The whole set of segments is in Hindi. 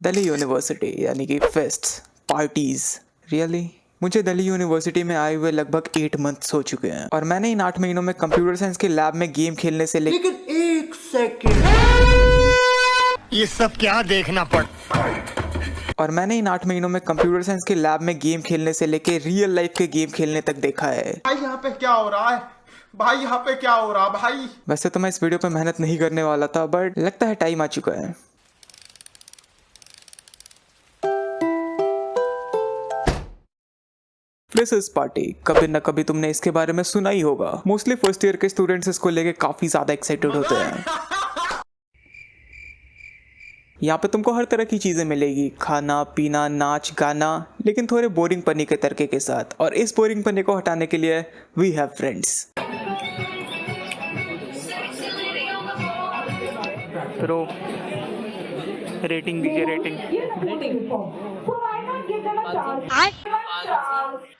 दिल्ली यूनिवर्सिटी यानी कि फेस्ट्स, पार्टीज, रियली? मुझे दिल्ली यूनिवर्सिटी में आए हुए लगभग 8 मंथ्स हो चुके हैं और मैंने इन 8 महीनों में कंप्यूटर साइंस के लैब में गेम खेलने से लेकिन एक सेकंड, ये सब क्या देखना पड़ और मैंने इन 8 महीनों में कंप्यूटर साइंस के लैब में गेम खेलने से लेके रियल लाइफ के गेम खेलने तक देखा है। भाई यहाँ पे क्या हो रहा है? भाई यहाँ पे क्या हो रहा है भाई? वैसे तो मैं इस वीडियो पे मेहनत नहीं करने वाला था, बट लगता है टाइम आ चुका है। फ्रेशर्स पार्टी, कभी न कभी तुमने इसके बारे में सुना ही होगा। मोस्टली फर्स्ट ईयर के स्टूडेंट्स इसको लेके काफी ज्यादा एक्साइटेड होते हैं। यहाँ पे तुमको हर तरह की चीजें मिलेगी, खाना पीना, नाच गाना, लेकिन थोड़े बोरिंग पन्नी के तरीके के साथ। और इस बोरिंग पन्नी को हटाने के लिए we have friends. Pro rating दीजिए, रेटिंग।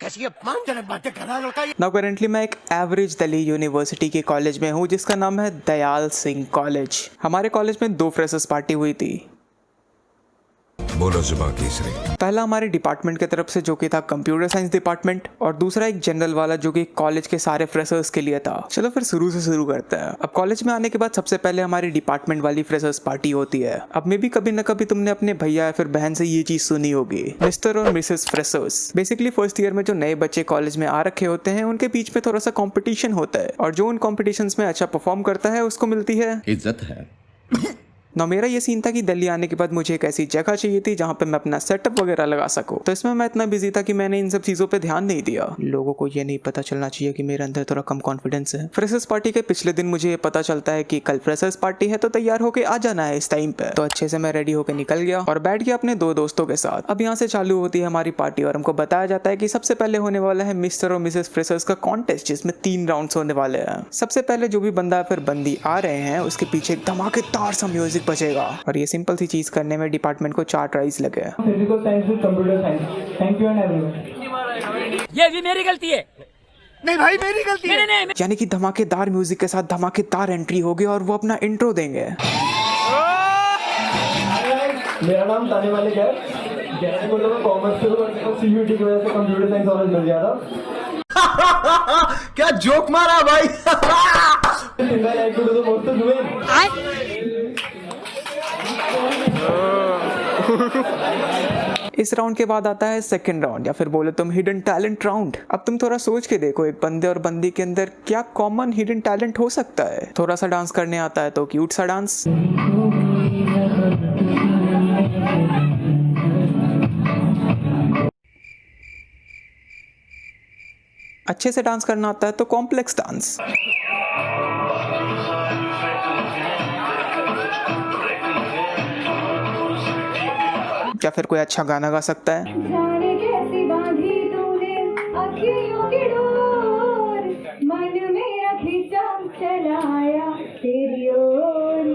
कैसी अपमानजनक बातें कर रहा है लड़का। नाउ करेंटली मैं एक एवरेज दिल्ली यूनिवर्सिटी के कॉलेज में हूँ जिसका नाम है दयाल सिंह कॉलेज। हमारे कॉलेज में 2 फ्रेशर्स पार्टी हुई थी। बोलो जुबान तीसरी। पहला हमारे डिपार्टमेंट की तरफ से जो कि था कंप्यूटर साइंस डिपार्टमेंट, और दूसरा एक जनरल वाला जो कि कॉलेज के सारे फ्रेशर्स के लिए था। चलो फिर शुरू से शुरू करते हैं। अब कॉलेज में आने के बाद सबसे पहले हमारी डिपार्टमेंट वाली फ्रेशर्स पार्टी होती है। अब मे भी कभी न कभी तुमने अपने भैया या फिर बहन से ये चीज सुनी होगी, मिस्टर और Mrs freshers. Basically first year में जो नए बच्चे कॉलेज में आ रखे होते हैं उनके बीच में थोड़ा सा कॉम्पिटिशन होता है, और जो उन कॉम्पिटिशन में अच्छा परफॉर्म करता है उसको मिलती है इज्जत है। ना मेरा ये सीन था कि दिल्ली आने के बाद मुझे एक ऐसी जगह चाहिए थी जहाँ पे मैं अपना सेटअप वगैरह लगा सकूं। तो इसमें मैं इतना बिजी था कि मैंने इन सब चीजों पे ध्यान नहीं दिया। लोगों को ये नहीं पता चलना चाहिए कि मेरे अंदर थोड़ा कम कॉन्फिडेंस है। फ्रेशर्स पार्टी के पिछले दिन मुझे ये पता चलता है कि कल फ्रेशर्स पार्टी है, तो तैयार होके आ जाना है इस टाइम पे। तो अच्छे से मैं रेडी होकर निकल गया और बैठ गया अपने 2 दोस्तों के साथ। अब यहाँ से चालू होती है हमारी पार्टी और हमको बताया जाता है कि सबसे पहले होने वाला है मिस्टर और मिसेस फ्रेशर्स का कॉन्टेस्ट, जिसमें 3 राउंड होने वाले हैं। सबसे पहले जो भी बंदा फिर बंदी आ रहे हैं उसके पीछे एक धमाकेदार सा म्यूजिक बजेगा, और ये सिंपल सी चीज करने में डिपार्टमेंट को 4 ट्राइज लगे। Physical science with computer science. Thank you and everyone. ये भी मेरी गलती है। नहीं भाई मेरी गलती है। नहीं। यानी कि धमाकेदार म्यूजिक के साथ धमाकेदार एंट्री होगी और वो अपना इंट्रो देंगे। मेरा नाम ताने वाले है। जैसे बोलो मैं कॉमर्स से सीयूटी की वजह से कंप्यूटर साइंस कॉलेज मिल गया था। क्या जोक मारा भाई। Single like to the most doing. इस राउंड के बाद आता है सेकंड राउंड, या फिर बोले तुम हिडन टैलेंट राउंड। अब तुम थोड़ा सोच के देखो, एक बंदे और बंदी के अंदर क्या कॉमन हिडन टैलेंट हो सकता है। थोड़ा सा डांस करने आता है तो क्यूट सा डांस, अच्छे से डांस करना आता है तो कॉम्प्लेक्स डांस, या फिर कोई अच्छा गाना गा सकता है।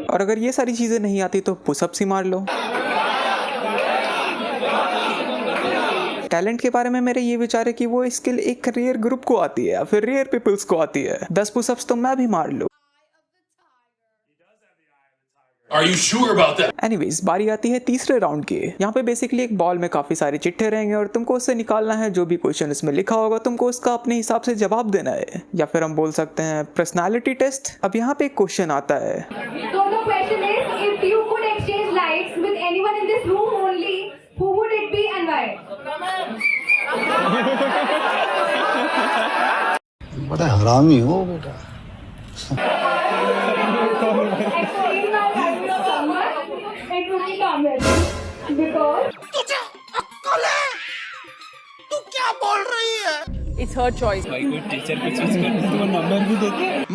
और अगर ये सारी चीजें नहीं आती तो पुशअप्स ही मार लो। टैलेंट के बारे में मेरे ये विचार है कि वो स्किल एक रेयर ग्रुप को आती है या फिर रेयर पीपल्स को आती है। 10 पुशअप्स तो मैं भी मार लूं। Are you sure about that? Anyways, बारी आती है तीसरे राउंड की। यहाँ पे बेसिकली एक बॉल में काफी सारे चिट्ठे रहेंगे और तुमको उससे निकालना है जो भी क्वेश्चन इसमें लिखा होगा, तुमको उसका अपने हिसाब से जवाब देना है, या फिर हम बोल सकते हैं पर्सनालिटी टेस्ट। अब यहाँ पे एक क्वेश्चन आता है, So the question is, if you could exchange lives with anyone in this room only, who would it be and why? बड़ा हरामी हो बेटा। Explain my life with someone, it would be Kamil. Because तुझे अक्ल है? तू क्या बोल रही है? It's her choice.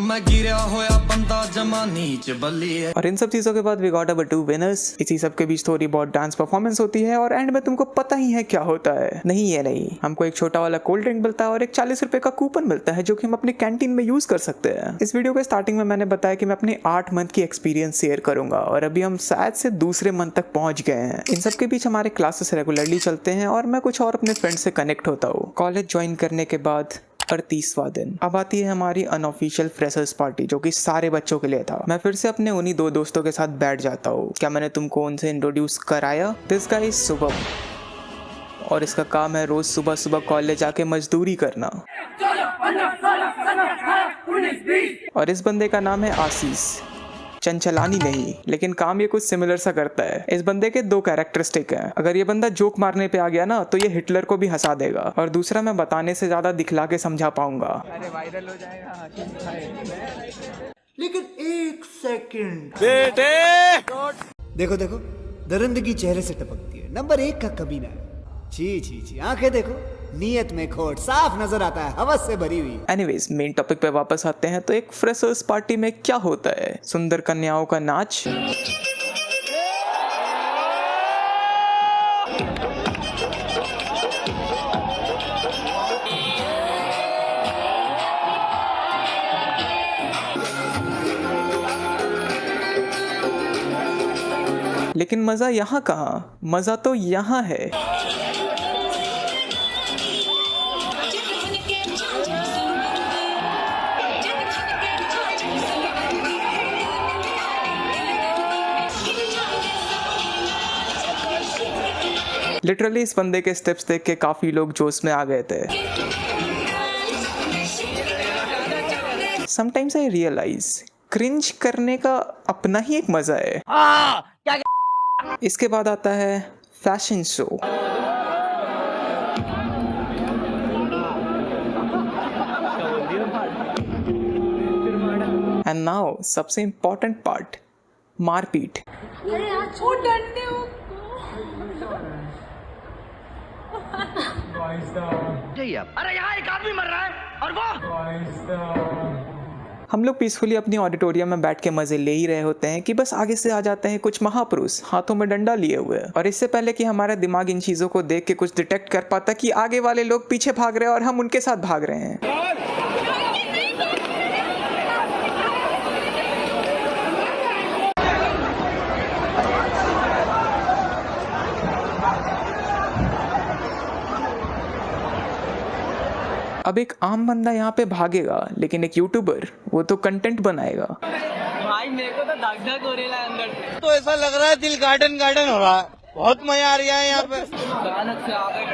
मैं गिरा होया बंदा जमा नीच बल्ली है। और इन सब चीजों के बाद वी गॉट अवर 2 विनर्स। इसी सब के बीच थोड़ी बहुत डांस परफॉर्मेंस होती है और एंड में तुमको पता ही है क्या होता है। नहीं, ये नहीं, हमको एक छोटा वाला कोल्ड ड्रिंक मिलता है और एक 40 रुपए का कूपन मिलता है जो कि हम अपने कैंटीन में यूज कर सकते हैं। इस वीडियो के स्टार्टिंग में मैंने बताया कि मैं अपने 8 मंथ की एक्सपीरियंस शेयर करूंगा, और अभी हम शायद से दूसरे मंथ तक पहुंच गए हैं। इन सब के बीच हमारे क्लासेस रेगुलरली चलते हैं और मैं कुछ और अपने फ्रेंड से कनेक्ट होता हूँ। कॉलेज ज्वाइन करने के बाद 38वां दिन। अब आती है हमारी अनऑफिशियल फ्रेशर्स पार्टी जो कि सारे बच्चों के लिए था। मैं फिर से अपने उन्हीं 2 दोस्तों के साथ बैठ जाता हूँ। क्या मैंने तुमको उनसे इंट्रोड्यूस कराया? दिस गाय इज शुभम और इसका काम है रोज सुबह सुबह कॉलेज आके मजदूरी करना। और इस बंदे का नाम है आशीष। चंचलानी नहीं, लेकिन काम ये कुछ सिमिलर सा करता है। इस बंदे के 2 कैरेक्टरिस्टिक हैं। अगर ये बंदा जोक मारने पे आ गया ना तो ये हिटलर को भी हंसा देगा, और दूसरा मैं बताने से ज्यादा दिखला के समझा पाऊंगा। अरे वायरल हो जाएगा। लेकिन 1 सेकंड देखो देखो, दरिंदगी चेहरे से टपकती है। नंबर 1 का कमीना है। छी छी छी, आंखें देखो, नीयत में खोट साफ नजर आता है, हवस से भरी हुई। एनीवेज, मेन टॉपिक पे वापस आते हैं। तो एक फ्रेशर्स पार्टी में क्या होता है? सुंदर कन्याओं का नाच, लेकिन मजा यहाँ कहाँ? मजा तो यहाँ है। लिटरली इस बंदे के स्टेप्स देख के काफी लोग जोश में आ गए थे। समटाइम्स आई रियलाइज क्रिंज करने का अपना ही एक मजा है। इसके बाद आता है फैशन शो। एंड नाउ सबसे इंपॉर्टेंट पार्ट, मारपीट। अरे यार छोड़, डरते हो। अरे यहाँ एक आदमी मर रहा है और वो हम लोग पीसफुली अपनी ऑडिटोरियम में बैठ के मजे ले ही रहे होते हैं कि बस आगे से आ जाते हैं कुछ महापुरुष हाथों में डंडा लिए हुए। और इससे पहले कि हमारा दिमाग इन चीजों को देख के कुछ डिटेक्ट कर पाता कि आगे वाले लोग पीछे भाग रहे हैं और हम उनके साथ भाग रहे हैं, अब एक आम बंदा यहाँ पे भागेगा, लेकिन एक यूट्यूबर वो तो कंटेंट बनाएगा। भाई मेरे को तो धक धक हो रहा है अंदर से। तो ऐसा लग रहा है दिल गार्डन गार्डन हो रहा है। बहुत मजा आ रहा है यहाँ पे। अचानक से आ गए।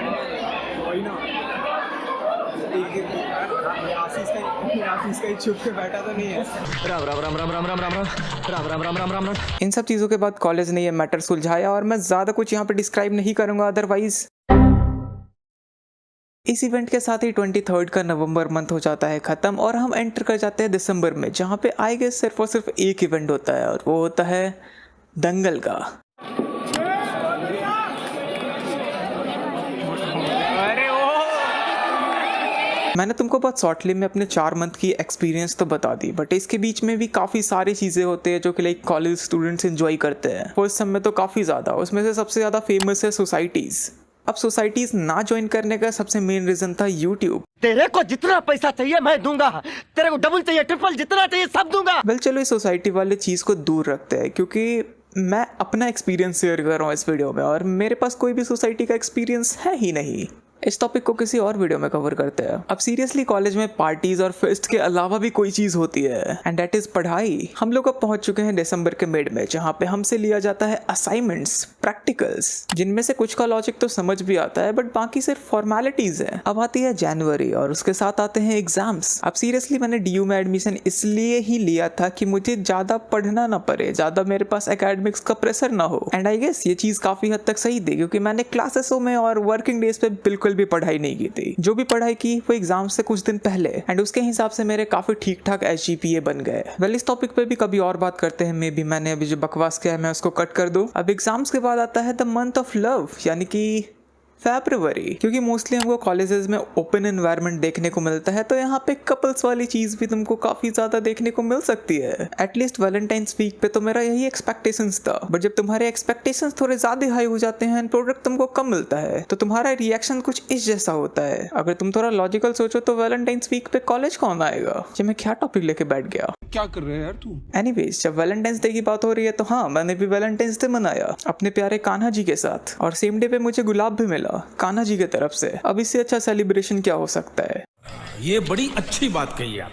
आशीष का चुप के बैठा तो नहीं है। राम राम राम राम राम राम राम राम राम राम राम राम राम। इन सब चीजों के बाद कॉलेज ने ये मैटर सुलझाया और मैं ज्यादा कुछ यहाँ पे डिस्क्राइब नहीं करूंगा, अदरवाइज इस इवेंट के साथ ही 23 का नवंबर मंथ हो जाता है खत्म और हम एंटर कर जाते हैं दिसंबर में, जहाँ पे आई गेस सिर्फ और सिर्फ एक इवेंट होता है और वो होता है दंगल का। मैंने तुमको बहुत शॉर्टली में अपने 4 मंथ की एक्सपीरियंस तो बता दी, बट इसके बीच में भी काफ़ी सारी चीज़ें होती है जो कि लाइक कॉलेज स्टूडेंट्स एंजॉय करते हैं। फर्स्ट सेम में तो काफ़ी ज़्यादा, उसमें से सबसे ज़्यादा फेमस है सोसाइटीज़। अब सोसाइटीज ना ज्वाइन करने का सबसे मेन रीजन था यूट्यूब। तेरे को जितना पैसा चाहिए मैं दूंगा, तेरे को डबल चाहिए, ट्रिपल, जितना चाहिए सब दूंगा। वेल चलो इस सोसाइटी वाले चीज को दूर रखते हैं, क्योंकि मैं अपना एक्सपीरियंस शेयर कर रहा हूँ इस वीडियो में और मेरे पास कोई भी सोसाइटी का एक्सपीरियंस है ही नहीं। इस टॉपिक को किसी और वीडियो में कवर करते हैं। अब सीरियसली कॉलेज में पार्टीज और फेस्ट के अलावा भी कोई चीज होती है, एंड दैट इज पढ़ाई। हम लोग अब पहुंच चुके हैं दिसंबर के मिड में, जहां पे हमसे लिया जाता है असाइनमेंट्स, प्रैक्टिकल्स, जिनमें से कुछ का लॉजिक तो समझ भी आता है बट बाकी सिर्फ फॉर्मेलिटीज है। अब आती है जनवरी और उसके साथ आते हैं एग्जाम्स। अब सीरियसली मैंने DU में एडमिशन इसलिए ही लिया था कि मुझे ज्यादा पढ़ना ना पड़े, ज्यादा मेरे पास एकेडमिक्स का प्रेशर ना हो। एंड आई गेस ये चीज काफी हद तक सही थी, क्योंकि मैंने क्लासेसों में और वर्किंग डेज पे बिल्कुल भी पढ़ाई नहीं की थी। जो भी पढ़ाई की वो एग्जाम से कुछ दिन पहले, एंड उसके हिसाब से मेरे काफी ठीक ठाक SGPA बन गए। वेल इस टॉपिक पे भी कभी और बात करते हैं। मे बी मैंने अभी जो बकवास किया है मैं उसको कट कर दूं। अब एग्जाम्स के बाद आता है द मंथ ऑफ लव, यानी कि फरवरी, क्योंकि मोस्टली हमको कॉलेजेस में ओपन एनवायरनमेंट देखने को मिलता है, तो यहाँ पे कपल्स वाली चीज भी तुमको काफी ज्यादा देखने को मिल सकती है। एटलीस्ट वैलेंटाइंस वीक पे तो मेरा यही एक्सपेक्टेशंस था, बट जब तुम्हारे एक्सपेक्टेशंस थोड़े ज्यादा हाई हो जाते हैं एंड प्रोडक्ट तुमको कम मिलता है तो तुम्हारा रिएक्शन कुछ इस जैसा होता है। अगर तुम थोड़ा लॉजिकल सोचो तो वैलेंटाइंस वीक पे कॉलेज कौन आएगा? ये मैं क्या टॉपिक लेके बैठ गया, क्या कर रहे हैं यार तू? एनीवेज, जब वैलेंटाइंस डे की बात हो रही है तो हाँ, मैंने भी वैलेंटाइंस डे मनाया अपने प्यारे कान्हा जी के साथ, और सेम डे पे मुझे गुलाब भी मिला कान्हा जी के तरफ से। अब इससे अच्छा सेलिब्रेशन क्या हो सकता है? ये बड़ी अच्छी बात कही आप।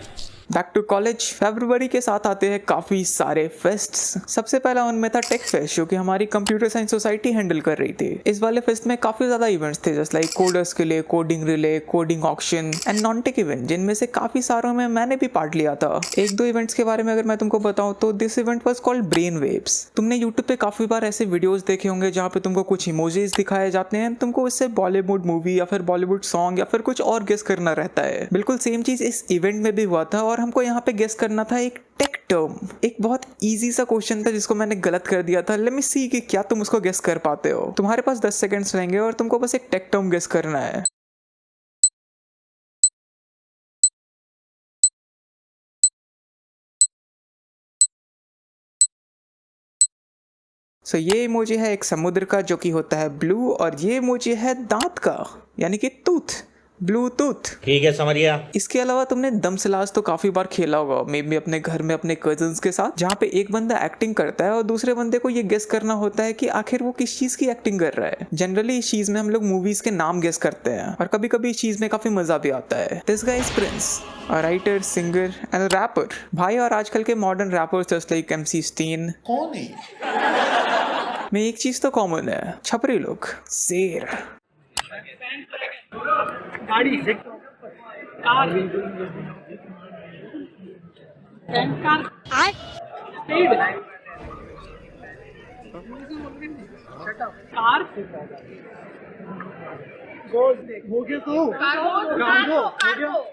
Back to college. फरवरी के साथ आते हैं काफी सारे फेस्ट्स। सबसे पहला उनमें था टेक फेस्ट, जो कि हमारी कंप्यूटर साइंस सोसाइटी हैंडल कर रही थी। इस वाले फेस्ट में काफी ज्यादा इवेंट्स थे, जस्ट लाइक कोडर्स के लिए coding relay, coding auction and non tech event, जिनमें से काफी सारों में मैंने भी पार्ट लिया था। एक दो इवेंट्स के बारे में अगर मैं तुमको बताऊं तो this event was called brain waves. तुमने यूट्यूब पे काफी बार ऐसे वीडियोस देखे होंगे जहाँ पे तुमको कुछ इमोजीज दिखाए जाते हैं, तुमको उससे बॉलीवुड मूवी या फिर बॉलीवुड सॉन्ग या फिर कुछ और गेस करना रहता है। बिल्कुल सेम चीज इस इवेंट में भी हुआ था और हमको यहाँ पे गेस करना था एक टेक टर्म। एक बहुत इजी सा क्वेश्चन था जिसको मैंने गलत कर दिया था। लेट मी सी कि क्या तुम उसको गेस कर पाते हो। तुम्हारे पास 10 सेकंड्स रहेंगे और तुमको बस एक टेक टर्म गेस करना है। सो ये इमोजी है एक समुद्र का जो कि होता है ब्लू, और ये इमोजी है दांत का यानी कि टूथ, ब्लूटूथ। ठीक है, समझ गया। इसके अलावा तुमने दमसलाज तो काफी बार खेला होगा, मे बी अपने घर में अपने कजन्स के साथ, जहाँ पे एक बंदा एक्टिंग करता है और दूसरे बंदे को ये गेस करना होता है कि आखिर वो किस चीज की एक्टिंग कर रहा है। जनरली इस चीज में हम लोग मूवीज के नाम गेस करते हैं और कभी कभी इस चीज में काफी मजा भी आता है। This guy is Prince, a writer, singer and rapper. भाई और आजकल के modern rappers just like MC Stan कौन है? में एक चीज तो कॉमन है, छपरी लोग, शेर। गाड़ी से कार स्पीड कार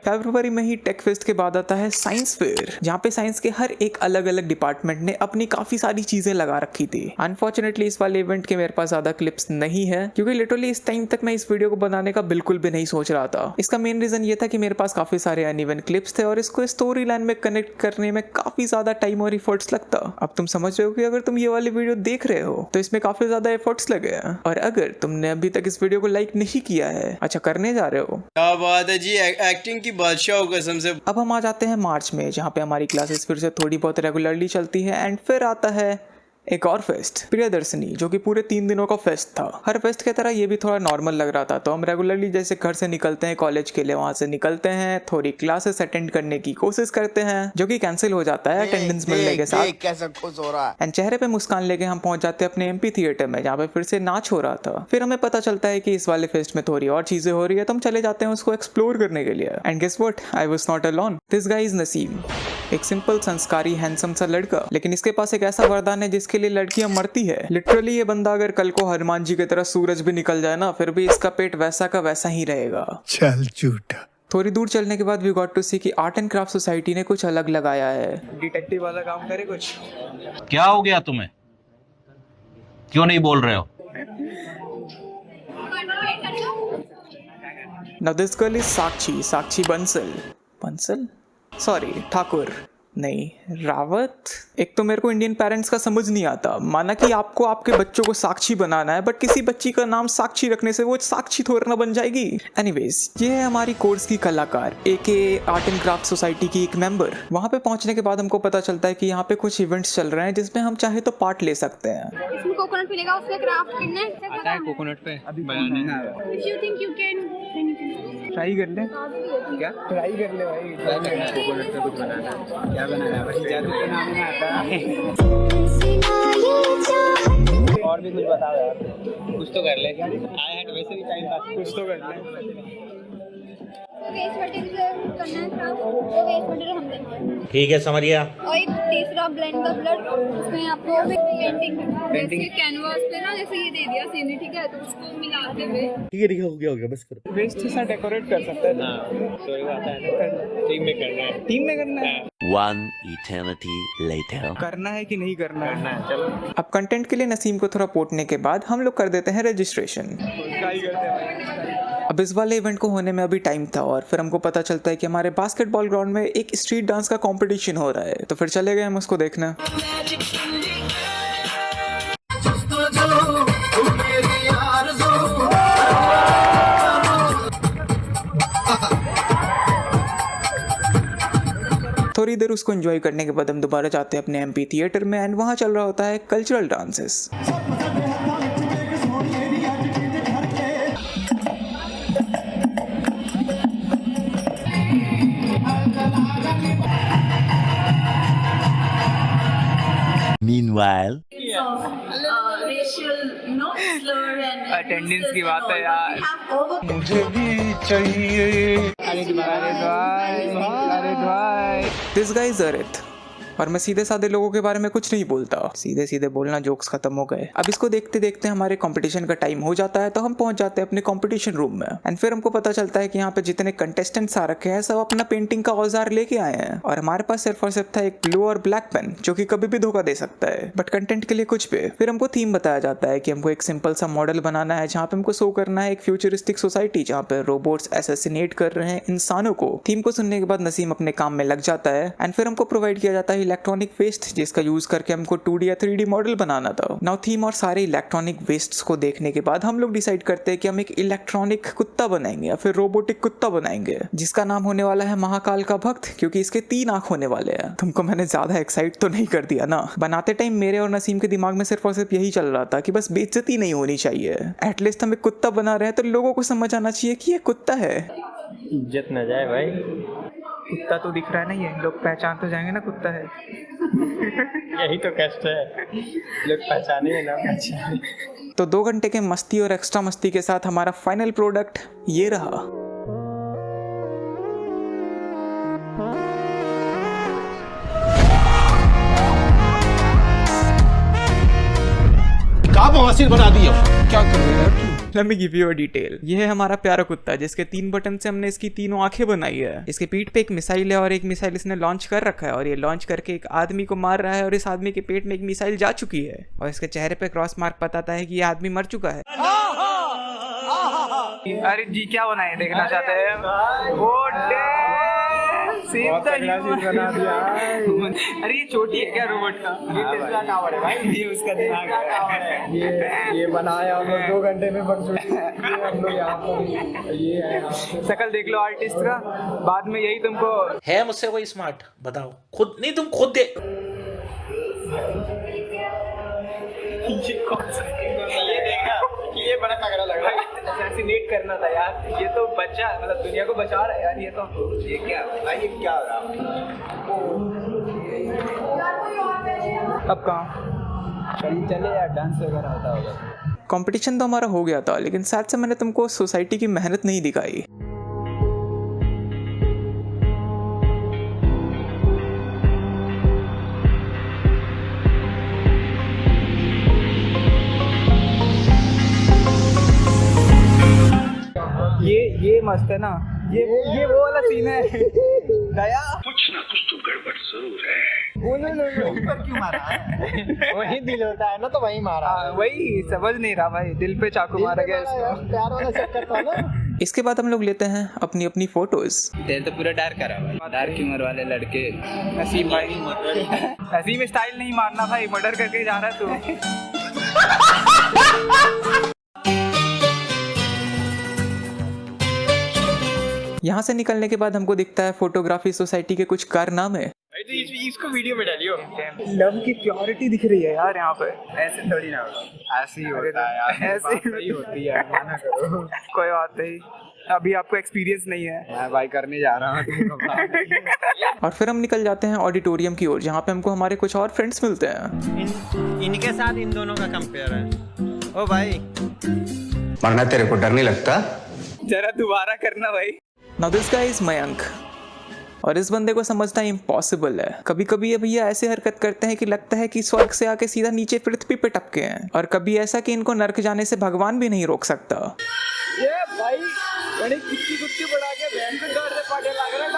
फरवरी में ही टेक फेस्ट के बाद आता है साइंस फेयर, जहाँ पे साइंस के हर एक अलग अलग डिपार्टमेंट ने अपनी काफी सारी चीजें लगा रखी थी। अनफॉर्चुनेटली इस वाले इवेंट के मेरे पास ज्यादा क्लिप्स नहीं है, क्योंकि लिटरली इस टाइम तक मैं इस वीडियो को बनाने का बिल्कुल भी नहीं सोच रहा था। इसका मेन रीजन ये था कि मेरे पास काफी सारे अनइवन क्लिप्स थे और इसको स्टोरी लाइन में कनेक्ट करने में काफी ज्यादा टाइम और इफर्ट्स लगता। अब तुम समझ रहे हो कि अगर तुम ये वाली वीडियो देख रहे हो तो इसमें काफी ज्यादा एफर्ट्स लगे हैं, और अगर तुमने अभी तक इस वीडियो को लाइक नहीं किया है, अच्छा करने जा रहे हो, क्या बात है जी, एक्टिंग की बादशाह हो कसम से। अब हम आ जाते हैं मार्च में, जहाँ पे हमारी क्लासेस फिर से थोड़ी बहुत रेगुलरली चलती है। एंड फिर आता है एक और फेस्ट, प्रियदर्शनी, जो कि पूरे 3 दिनों का फेस्ट था। हर फेस्ट की तरह ये भी थोड़ा नॉर्मल लग रहा था। तो हम रेगुलरली जैसे घर से निकलते हैं कॉलेज के लिए, वहां से निकलते हैं, थोड़ी क्लासेस अटेंड करने की कोशिश करते हैं, जो कि कैंसिल हो जाता है अटेंडेंस मिलने के साथ। कैसा खुश हो रहा है। एंड चेहरे पे मुस्कान लेके हम पहुंच जाते हैं अपने MP थिएटर में, जहाँ पे फिर से नाच हो रहा था। फिर हमें पता चलता है कि इस वाले फेस्ट में थोड़ी और चीजें हो रही है, तो हम चले जाते हैं उसको एक्सप्लोर करने के लिए। And guess what, I was not alone. This guy is Naseem, एक सिंपल, संस्कारी, हैंडसम सा लड़का, लेकिन इसके पास एक ऐसा वरदान है जिसके लिए लड़कियां मरती है। लिटरली ये बंदा अगर कल को हनुमान जी की तरह सूरज भी निकल जाए ना, फिर भी इसका पेट वैसा का वैसा ही रहेगा। चल झूठा। थोड़ी दूर चलने के बाद वी गॉट टू सी कि आर्ट एंड क्राफ्ट सोसाइटी ने कुछ अलग लगाया है। डिटेक्टिव वाला काम करे कुछ। क्या हो गया तुम्हें? क्यों नहीं बोल रहे हो? Now this girl is Sakshi Bansal, sorry Thakur नहीं, रावत। एक तो मेरे को इंडियन पेरेंट्स का समझ नहीं आता। माना कि आपको आपके बच्चों को साक्षी बनाना है, बट किसी बच्ची का नाम साक्षी रखने से वो साक्षी थोड़ा ना बन जाएगी। एनीवेज, ये है हमारी कोर्स की कलाकार, एके आर्ट एंड क्राफ्ट सोसाइटी की एक मेंबर। वहाँ पे पहुँचने के बाद हमको पता चलता है कि यहाँ पे कुछ इवेंट्स चल रहे हैं जिसमें हम चाहे तो पार्ट ले सकते हैं। इसमें कोकोनट मिलेगा, उसमें क्राफ्ट करना है। आता है कोकोनट पे अभी बनाने ना If you think you can, then you can. Try कर ले। क्या ट्राई कर ले भाई, ट्राई करना है कोकोनट पे कुछ बनाना है। क्या बनाना है? बस जादू के नाम में आता है। और भी कुछ बताओ यार, कुछ तो कर ले। आए हैं वैसे भी टाइम पास, कुछ तो कर ले। वेस्ट मटेरियल करना है क्राफ्ट, वो वेस्ट मटेरियल हम देंगे। ठीक है, समझ गया। और एक तीसरा ब्लेंड द ब्लड, उसमें आपको पेंटिंग करना है। जैसे कैनवास पे ना, जैसे ये दे दिया सीनरी, ठीक है, तो उसको मिलाते हुए। ठीक है, हो गया बस करो। वेस्ट से डेकोरेट कर सकते हैं ना, तो ये आता है ना, टीम में करना है। One eternity later. करना है कि नहीं करना करना है, चलो। अब कंटेंट के लिए नसीम को थोड़ा पोटने के बाद हम लोग कर देते हैं रजिस्ट्रेशन। ट्राई करते हैं। अब इस वाले इवेंट को होने में अभी टाइम था, और फिर हमको पता चलता है कि हमारे बास्केटबॉल ग्राउंड में एक स्ट्रीट डांस का कंपटीशन हो रहा है। तो फिर चले गए हम उसको देखना। थोड़ी देर उसको एंजॉय करने के बाद हम दोबारा जाते हैं अपने MP थिएटर में, एंड वहाँ चल रहा होता है कल्चरल डांसेस। Meanwhile. अटेंडेंस की बात है यार। अरे भाई दिस गाइस इज अरिथ और मैं सीधे साधे लोगों के बारे में कुछ नहीं बोलता, सीधे सीधे बोलना जोक्स खत्म हो गए। अब इसको देखते देखते हमारे कंपटीशन का टाइम हो जाता है, तो हम पहुंच जाते हैं अपने कंपटीशन रूम में। एंड फिर हमको पता चलता है कि यहाँ पे जितने कंटेस्टेंट्स आ रखे हैं सब अपना पेंटिंग का औजार लेके आए हैं, और हमारे पास सिर्फ और सिर्फ था एक ब्लू और ब्लैक पेन जो कि कभी भी धोखा दे सकता है, बट कंटेंट के लिए कुछ भी। फिर हमको थीम बताया जाता है कि हमको एक सिंपल सा मॉडल बनाना है जहाँ पे हमको शो करना है एक फ्यूचरिस्टिक सोसाइटी जहाँ पे रोबोट्स असैसिनेट कर रहे हैं इंसानों को। थीम को सुनने के बाद नसीम अपने काम में लग जाता है एंड फिर हमको प्रोवाइड किया जाता है इलेक्ट्रॉनिक वेस्ट जिसका यूज करके हमको 2D या 3D मॉडल बनाना था। नाउ थीम और सारे इलेक्ट्रॉनिक वेस्ट्स को देखने के बाद हम लोग डिसाइड करते हैं कि हम एक इलेक्ट्रॉनिक कुत्ता बनाएंगे या फिर रोबोटिक कुत्ता बनाएंगे जिसका नाम होने वाला है महाकाल का भक्त, क्योंकि इसके 3 आंख होने वाले हैं। तुमको मैंने ज्यादा एक्साइट तो नहीं कर दिया ना? बनाते टाइम मेरे और नसीम के दिमाग में सिर्फ और सिर्फ यही चल रहा था कि बस बेइज्जती नहीं होनी चाहिए। एटलीस्ट हम एक कुत्ता बना रहे हैं तो लोगों को समझ आना चाहिए कि ये कुत्ता है। इज्जत न जाए भाई। कुत्ता तो दिख रहा नहीं है, लोग पहचान तो जाएंगे ना कुत्ता है। यही तो कष्ट है, लोग पहचाने ना पहचाने। तो 2 घंटे के मस्ती और एक्स्ट्रा मस्ती के साथ हमारा फाइनल प्रोडक्ट ये रहा। क्या बवासीर बना दिया, क्या कर रहे हैं? Let me give you a detail। ये है हमारा प्यारा कुत्ता जिसके 3 बटन से हमने इसकी 3 आंखें बनाई है। इसके पीठ पे एक मिसाइल है और एक मिसाइल इसने लॉन्च कर रखा है और ये लॉन्च करके एक आदमी को मार रहा है और इस आदमी के पेट में एक मिसाइल जा चुकी है और इसके चेहरे पे क्रॉस मार्क बताता है कि ये आदमी मर चुका है। अरे जी क्या बनाए देखना चाहते हैं? बना दिया। अरे ये चोटी है क्या रोबोट का? ये टेस्ला टावर है भाई, ये उसका दिमाग है। ये बनाया हम लोग 2 घंटे में बन चुके हैं। हम लोग यहाँ पर ये है, शकल देख लो आर्टिस्ट का, बाद में यही तुमको है मुझसे कोई स्मार्ट? बताओ खुद नहीं, तुम खुद दे। ये कौन सा ये देखा, ये बड़ा तगड़ा लग रहा है। असैसिनेट करना था यार, ये तो बच्चा मतलब दुनिया को बचा रहा है यार। ये तो ये क्या भाई, ये क्या हो रहा है? अब कहाँ चले यार, डांस वगैरह होता होगा। कंपटीशन तो हमारा हो गया था, लेकिन साथ से मैंने तुमको सोसाइटी की मेहनत नहीं दिखाई। ये मस्त है ना, ये वो वाला सीन है। दया कुछ ना कुछ तो गड़बड़ जरूर है। ऊपर क्यों मारा है? वही दिल होता है ना, तो वही मारा। वही समझ नहीं रहा भाई, दिल पे चाकू मारा गया इसको। प्यार वाला चक्कर था ना। इसके बाद हम लोग लेते हैं अपनी अपनी फोटोज। तेरे तो पूरा डार्क करा भाई, डार्क उम्र वाले लड़के। नसीम भाई नसीम स्टाइल नहीं मारना भाई, मर्डर करके जा रहा है तू। यहाँ से निकलने के बाद हमको दिखता है फोटोग्राफी सोसाइटी के कुछ कारनामे। तो इसको वीडियो में डालियो। लव की प्योरिटी दिख रही है यार यहाँ पे। ऐसे थोड़ी ना होगा, ऐसे ही होता है यार, ऐसे ही होती है। माना करो, कोई बात नहीं, अभी आपको एक्सपीरियंस नहीं है। मैं भाई करने जा रहा हूँ। और फिर हम निकल जाते हैं ऑडिटोरियम की ओर जहाँ पे हमको हमारे कुछ और फ्रेंड्स मिलते हैं। इनके साथ इन दोनों का कंपेयर है। ओ भाई मरना तेरे को डर नहीं लगता? जरा दोबारा करना भाई। Now this guy is Mayank और इस बंदे को समझना इम्पॉसिबल है। कभी कभी ये भैया ऐसे हरकत करते हैं कि लगता है कि स्वर्ग से आके सीधा नीचे पृथ्वी पे टपके हैं, और कभी ऐसा कि इनको नर्क जाने से भगवान भी नहीं रोक सकता। ये भाई बड़ी कुत्ती बढ़ा के बहन से दर्द से पाटे लग रहा है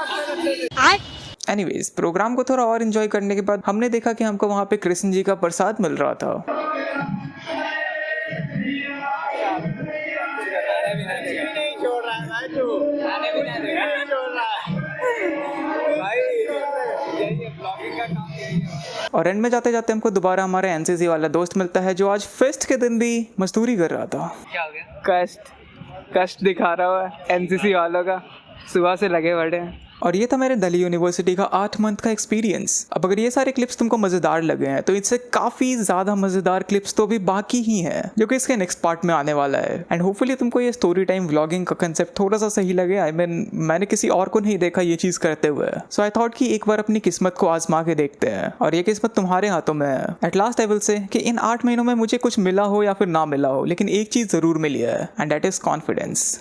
डॉक्टर। एनीवेज, प्रोग्राम को थोड़ा और एंजॉय करने के बाद हमने देखा कि हमको वहाँ पे कृष्ण जी का प्रसाद मिल रहा था। और एंड में जाते जाते हमको दोबारा हमारा एनसीसी वाला दोस्त मिलता है जो आज फेस्ट के दिन भी मजदूरी कर रहा था। क्या हो गया? कष्ट दिखा रहा है एनसीसी वालों का, सुबह से लगे बड़े हैं। और ये था मेरे दिल्ली यूनिवर्सिटी का 8 मंथ का एक्सपीरियंस। अब अगर ये सारे क्लिप्स तुमको मजेदार लगे हैं तो इससे काफी ज्यादा मजेदार क्लिप्स तो भी बाकी ही हैं, जो कि इसके नेक्स्ट पार्ट में आने वाला है। एंड होपफुली तुमको ये स्टोरी टाइम व्लॉगिंग का कंसेप्ट थोड़ा सा सही लगे। आई मीन मैंने किसी और को नहीं देखा ये चीज करते हुए, सो आई थॉट कि एक बार अपनी किस्मत को आजमा के देखते हैं, और ये किस्मत तुम्हारे हाथों में है। At last I will say कि इन 8 महीनों में मुझे कुछ मिला हो या फिर ना मिला हो, लेकिन एक चीज जरूर मिली है, एंड दैट इज कॉन्फिडेंस।